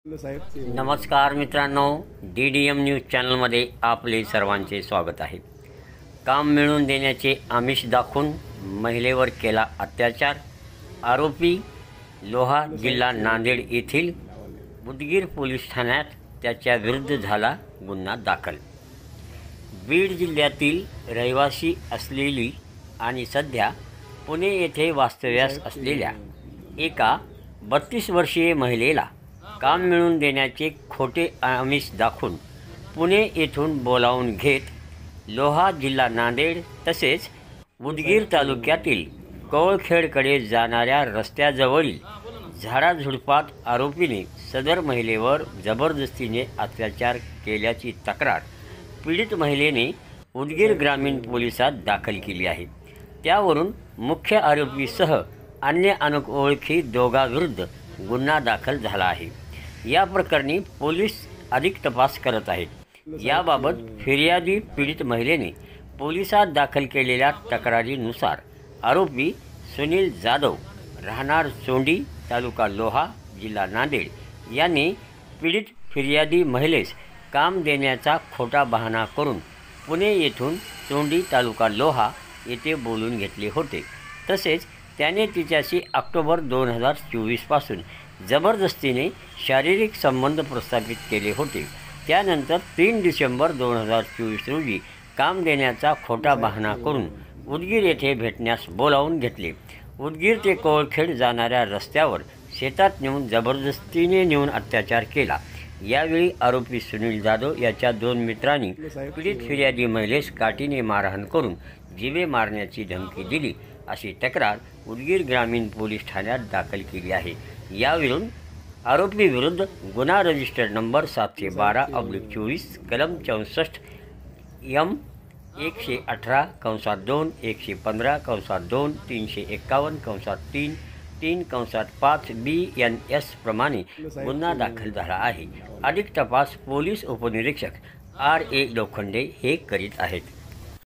नमस्कार मित्रांनो, DDM news चॅनलमध्ये आपले सर्वांचे स्वागत आहे। काम मिळवून देण्याचे आमिष दाखवून महिलेवर केला अत्याचार। आरोपी लोहा जिल्हा नांदेड येथील उदगीर पोलीस ठाण्यात त्याच्या विरुद्ध झाला गुन्हा दाखल। बीड जिल्ह्यातील रहिवासी असलेली आणि सध्या पुणे येथे वास्तव्यास असलेल्या एका 32 वर्षीय महिलेला काम मिळवून देण्याचे खोटे आमिष दाखवून पुणे येथून बोलावून घेत लोहा जिल्हा नांदेड तसेच उदगीर तालुक्यातील कवळखेडकडे जाणाऱ्या रस्त्याजवळील झाडाझुडपात आरोपीने सदर महिलेवर जबरदस्तीने अत्याचार केल्याची तक्रार पीडित महिलेने उदगीर ग्रामीण पोलिसात दाखल केली आहे। त्यावरून मुख्य आरोपीसह अन्य अनोळखी दोघांविरुद्ध गुन्हा दाखल झाला आहे। या प्रकरणी पोलीस अधिक तपास करत आहेत। याबाबत फिर्यादी पीडित महिलेने पोलिसात दाखल केलेल्या तक्रारीनुसार आरोपी सुनील जाधव राहणार चोंडी तालुका लोहा जिल्हा नांदेड यांनी पीडित फिर्यादी महिलेस काम देण्याचा खोटा बहाणा करून पुणे येथून चोंडी तालुका लोहा येथे बोलून घेतले होते। तसेच त्याने तिच्याशी ऑक्टोबर 2024 पासून जबरदस्तीने शारीरिक संबंध प्रस्थापित केले होते। त्यानंतर 3 डिसेंबर 2024 रोजी काम देण्याचा खोटा बहाणा करून उदगीर येथे भेटण्यास बोलावून घेतले। उदगीर ते कवळखेड जाणाऱ्या रस्त्यावर शेतात नेऊन जबरदस्तीने नेऊन अत्याचार केला। यावेळी आरोपी सुनील जाधव याच्या 2 मित्रांनी पीडित फिर्यादी महिलेस काठीने मारहाण करून जीवे मारण्याची धमकी दिली अशी तक्रार उदगीर ग्रामीण पोलीस ठाण्यात दाखल केली आहे। यावरून आरोपी विरुद्ध गुन्हा रजिस्टर नंबर 712/24 कलम 64 M 118(2) 115(2) 351(3) 3(5) BNS प्रमाणे गुन्हा दाखल झाला आहे। अधिक तपास पोलीस उपनिरीक्षक RA लोखंडे हे करीत आहेत।